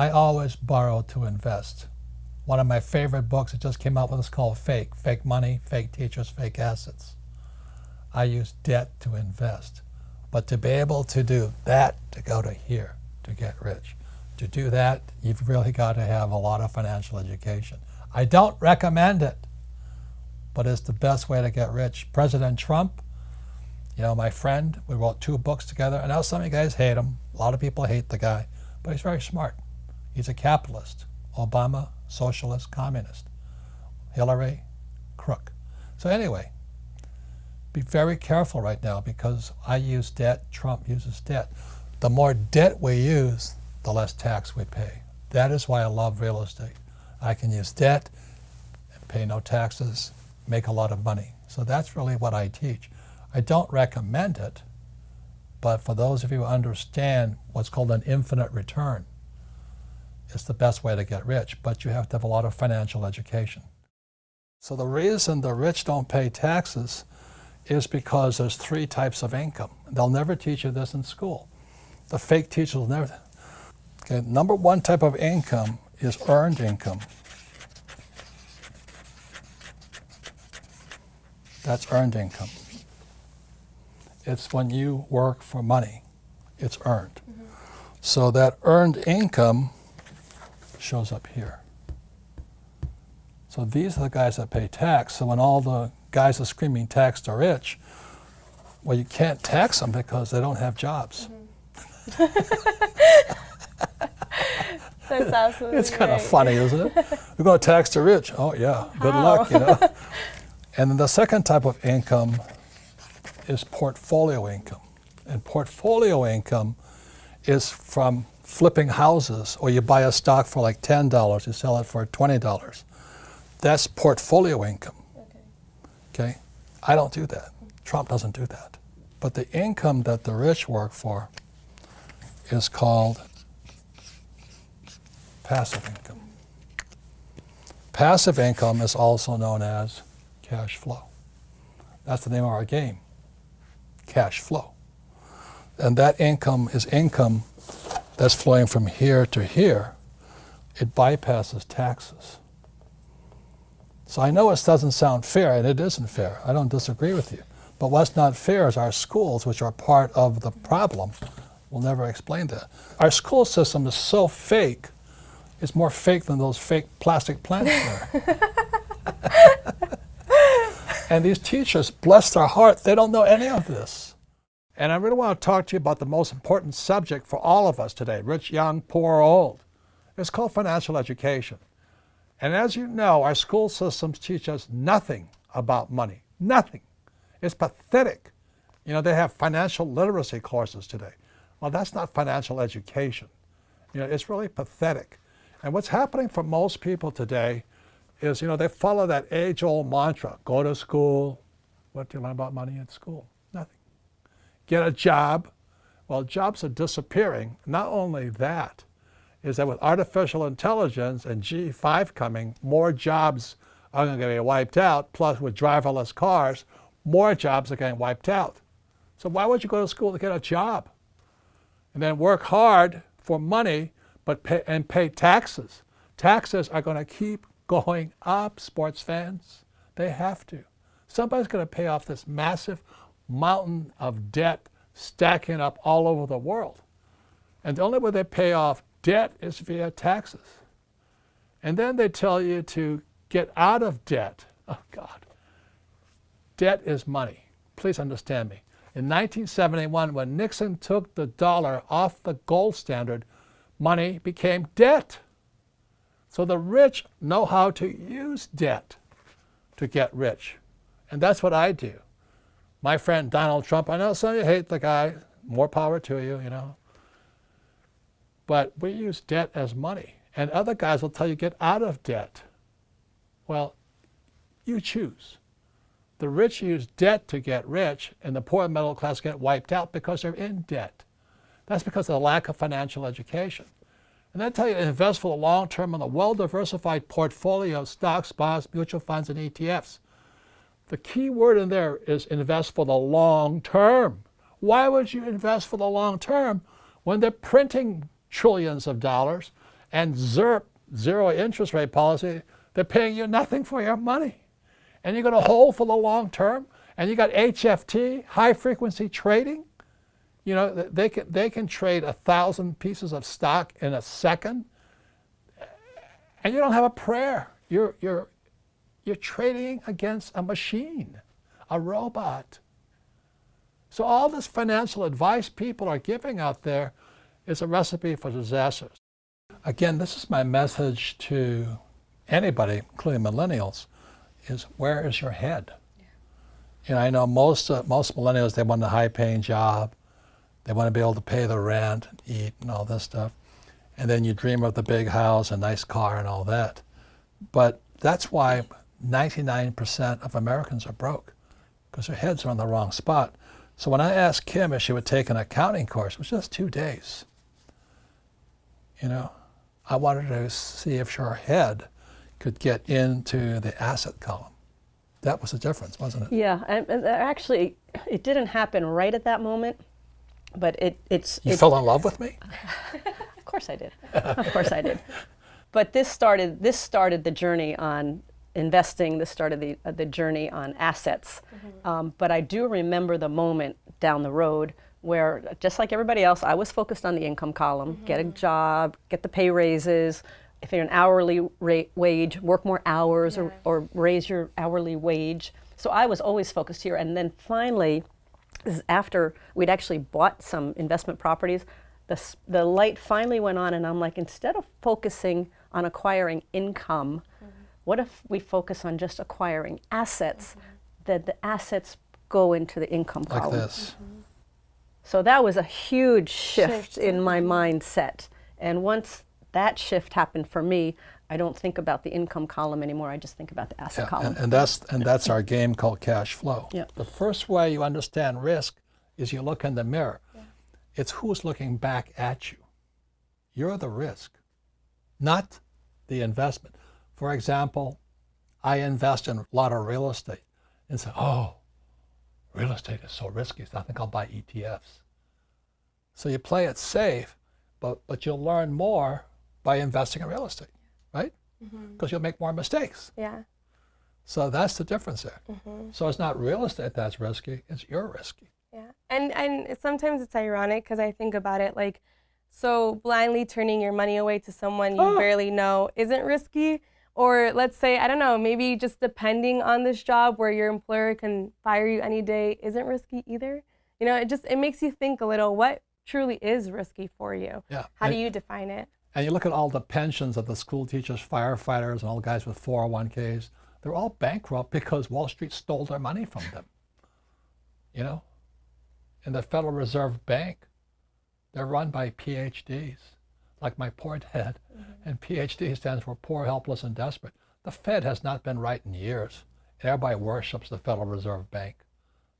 I always borrow to invest. One of my favorite books that just came out with is called Fake. Fake money, fake teachers, fake assets. I use debt to invest. But to be able to do that, to go to here, to get rich, to do that, you've really got to have a lot of financial education. I don't recommend it, but it's the best way to get rich. President Trump, you know, my friend, we wrote 2 books together. I know some of you guys hate him. A lot of people hate the guy, but he's very smart. He's a capitalist. Obama, socialist, communist. Hillary, crook. So anyway, be very careful right now because I use debt, Trump uses debt. The more debt we use, the less tax we pay. That is why I love real estate. I can use debt and pay no taxes, make a lot of money. So that's really what I teach. I don't recommend it, but for those of you who understand what's called an infinite return, it's the best way to get rich, but you have to have a lot of financial education. So the reason the rich don't pay taxes is because there's 3 types of income. They'll never teach you this in school. The fake teachers will never. Okay, number 1 type of income is earned income. That's earned income. It's when you work for money. It's earned. Mm-hmm. So that earned income shows up here. So these are the guys that pay tax. So when all the guys are screaming tax the rich, well, you can't tax them because they don't have jobs. Mm-hmm. That's absolutely It's kind right. of funny, isn't it? We're going to tax the rich. Oh yeah, good luck, you know. And then the second type of income is portfolio income. And portfolio income is from flipping houses, or you buy a stock for like $10, you sell it for $20. That's portfolio income. Okay? I don't do that. Trump doesn't do that. But the income that the rich work for is called passive income. Passive income is also known as cash flow. That's the name of our game, cash flow. And that income is income that's flowing from here to here. It bypasses taxes. So I know it doesn't sound fair, and it isn't fair. I don't disagree with you. But what's not fair is our schools, which are part of the problem, will never explain that. Our school system is so fake, it's more fake than those fake plastic plants there. And these teachers, bless their heart, they don't know any of this. And I really want to talk to you about the most important subject for all of us today, rich, young, poor, or old. It's called financial education. And as you know, our school systems teach us nothing about money. Nothing. It's pathetic. You know, they have financial literacy courses today. Well, that's not financial education. You know, it's really pathetic. And what's happening for most people today is, you know, they follow that age-old mantra, go to school. What do you learn about money at school? Nothing. Get a job. Well, jobs are disappearing. Not only that, is that with artificial intelligence and G5 coming, more jobs are going to be wiped out, plus with driverless cars, more jobs are getting wiped out. So why would you go to school to get a job? And then work hard for money, but pay taxes. Taxes are going to keep going up, sports fans. They have to. Somebody's going to pay off this massive mountain of debt stacking up all over the world. And the only way they pay off debt is via taxes. And then they tell you to get out of debt. Oh, God. Debt is money. Please understand me. In 1971, when Nixon took the dollar off the gold standard, money became debt. So the rich know how to use debt to get rich. And that's what I do. My friend Donald Trump, I know some of you hate the guy, more power to you, you know. But we use debt as money. And other guys will tell you get out of debt. Well, you choose. The rich use debt to get rich, and the poor and middle class get wiped out because they're in debt. That's because of the lack of financial education. And they tell you to invest for the long term in a well-diversified portfolio of stocks, bonds, mutual funds, and ETFs. The key word in there is invest for the long term. Why would you invest for the long term when they're printing trillions of dollars And ZIRP, zero interest rate policy, they're paying you nothing for your money. And you're going to hold for the long term. And you got HFT, high frequency trading. You know, they can trade 1,000 pieces of stock in a second. And you don't have a prayer. You're trading against a machine, a robot. So all this financial advice people are giving out there is a recipe for disasters. Again, this is my message to anybody, including millennials, is where is your head? Yeah. You know, I know most millennials, they want a high-paying job. They want to be able to pay the rent, and eat, and all this stuff. And then you dream of the big house, a nice car, and all that. But that's why 99% of Americans are broke, because their heads are on the wrong spot. So when I asked Kim if she would take an accounting course, it was just 2 days. You know, I wanted to see if her head could get into the asset column. That was the difference, wasn't it? Yeah, and actually, it didn't happen right at that moment, but it's... You fell in love with me? Of course I did. Of course I did. But this started the journey on investing. This started the journey on assets. Mm-hmm. But I do remember the moment down the road where, just like everybody else, I was focused on the income column, mm-hmm. get a job, get the pay raises. If you're an hourly wage, work more hours, yeah. or raise your hourly wage. So I was always focused here. And then finally, this is after we'd actually bought some investment properties, the light finally went on, and I'm like, instead of focusing on acquiring income, mm-hmm. what if we focus on just acquiring assets, mm-hmm. that the assets go into the income column? Like this. Mm-hmm. So that was a huge shift in my mindset. And once that shift happened for me, I don't think about the income column anymore. I just think about the asset column. And that's our game called cash flow. Yeah. The first way you understand risk is you look in the mirror. Yeah. It's who's looking back at you. You're the risk, not the investment. For example, I invest in a lot of real estate and say, oh, real estate is so risky, so I think I'll buy ETFs. So you play it safe, but you'll learn more by investing in real estate, right? Because you'll make more mistakes. Yeah. So that's the difference there. So it's not real estate that's risky, it's you're risky. Yeah, and sometimes it's ironic because I think about it like, so blindly turning your money away to someone you barely know isn't risky. Or let's say, I don't know, maybe just depending on this job where your employer can fire you any day isn't risky either. You know, it makes you think a little, what truly is risky for you? Yeah. How do you define it? And you look at all the pensions of the school teachers, firefighters, and all the guys with 401ks, they're all bankrupt because Wall Street stole their money from them. You know? And the Federal Reserve Bank, they're run by PhDs, like my poor dad. And PhD stands for poor, helpless, and desperate. The Fed has not been right in years. Everybody worships the Federal Reserve Bank.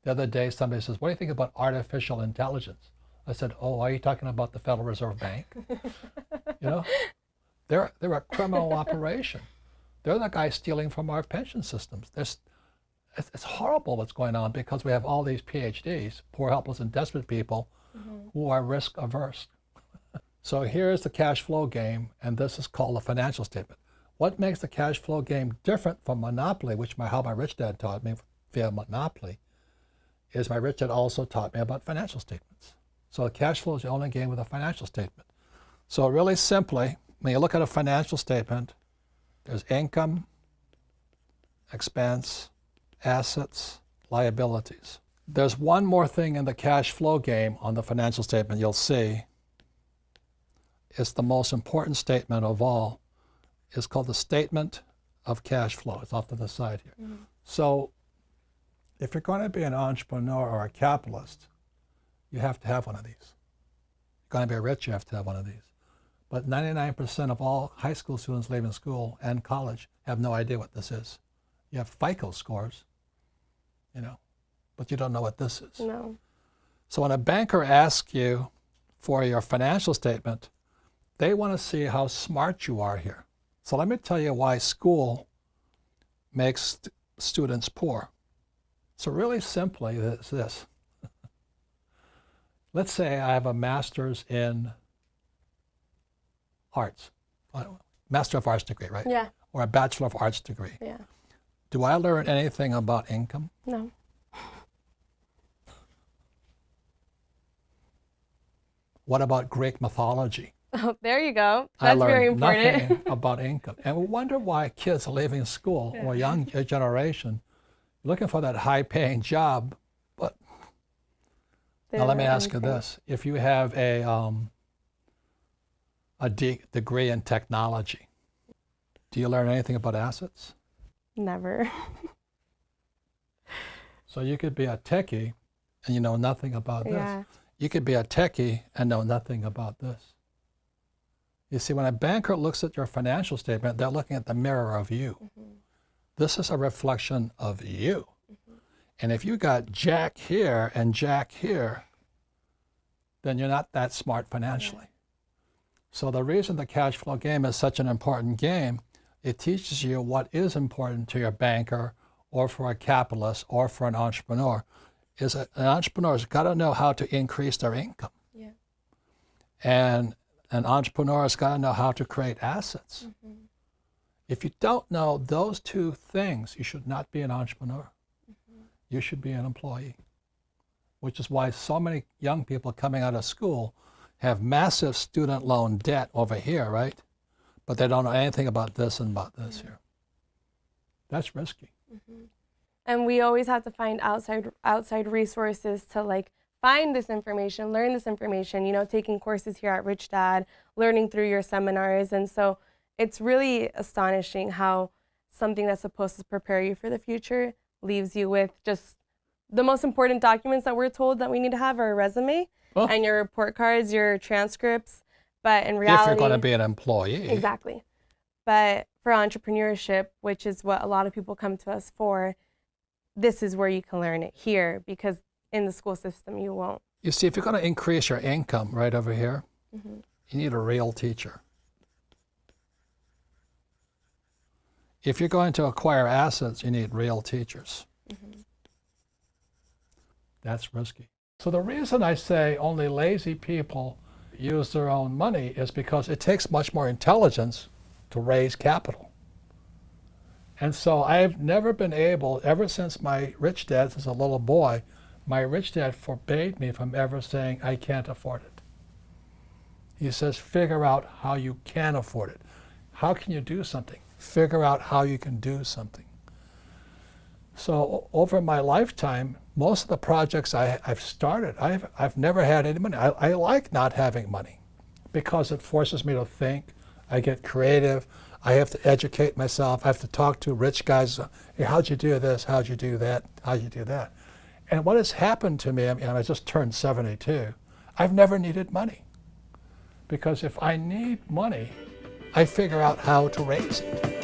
The other day, somebody says, what do you think about artificial intelligence? I said, oh, are you talking about the Federal Reserve Bank? You know, they're a criminal operation. They're the guys stealing from our pension systems. It's horrible what's going on because we have all these PhDs, poor, helpless, and desperate people who are risk averse. So here's the cash flow game, and this is called a financial statement. What makes the cash flow game different from Monopoly, which how my rich dad taught me via Monopoly, is my rich dad also taught me about financial statements. So cash flow is the only game with a financial statement. So really simply, when you look at a financial statement, there's income, expense, assets, liabilities. There's one more thing in the cash flow game on the financial statement you'll see. It's the most important statement of all. It's called the statement of cash flow. It's off to the side here. So if you're going to be an entrepreneur or a capitalist, you have to have one of these. If you're going to be rich, you have to have one of these. But 99% of all high school students leaving school and college have no idea what this is. You have FICO scores, you know, but you don't know what this is. No. So when a banker asks you for your financial statement, they want to see how smart you are here. So let me tell you why school makes students poor. So really simply, it's this. Let's say I have a master's in arts, Master of Arts degree, right? Yeah. Or a Bachelor of Arts degree. Yeah. Do I learn anything about income? No. What about Greek mythology? Oh, there you go. I That's learned very important. nothing about income. And we wonder why kids are leaving school, or young generation, looking for that high-paying job. But now let me ask you this. If you have a degree in technology, do you learn anything about assets? Never. So you could be a techie and you know nothing about this. Yeah. You could be a techie and know nothing about this. You see, when a banker looks at your financial statement, they're looking at the mirror of you. Mm-hmm. This is a reflection of you. Mm-hmm. And if you got Jack here and Jack here, then you're not that smart financially. Yeah. So the reason the cash flow game is such an important game, it teaches you what is important to your banker or for a capitalist or for an entrepreneur, is that an entrepreneur's got to know how to increase their income. Yeah. And an entrepreneur's got to know how to create assets. Mm-hmm. If you don't know those two things, you should not be an entrepreneur. Mm-hmm. You should be an employee, which is why so many young people coming out of school have massive student loan debt over here, right? But they don't know anything about this and about this here. That's risky. Mm-hmm. And we always have to find outside resources to like find this information, learn this information, you know, taking courses here at Rich Dad, learning through your seminars. And so it's really astonishing how something that's supposed to prepare you for the future leaves you with just the most important documents that we're told that we need to have are a resume and your report cards, your transcripts. But in reality, if you're going to be an employee. Exactly. But for entrepreneurship, which is what a lot of people come to us for, this is where you can learn it here, because in the school system you won't. You see, if you're going to increase your income right over here, mm-hmm. you need a real teacher. If you're going to acquire assets, you need real teachers. Mm-hmm. That's risky. So the reason I say only lazy people use their own money is because it takes much more intelligence to raise capital. And so I've never been able, ever since my rich dad, since a little boy, my rich dad forbade me from ever saying, I can't afford it. He says, figure out how you can afford it. How can you do something? Figure out how you can do something. So over my lifetime, most of the projects I've started, I've never had any money. I like not having money because it forces me to think. I get creative. I have to educate myself. I have to talk to rich guys. Hey, how'd you do this? How'd you do that? How'd you do that? And what has happened to me, I just turned 72, I've never needed money. Because if I need money, I figure out how to raise it.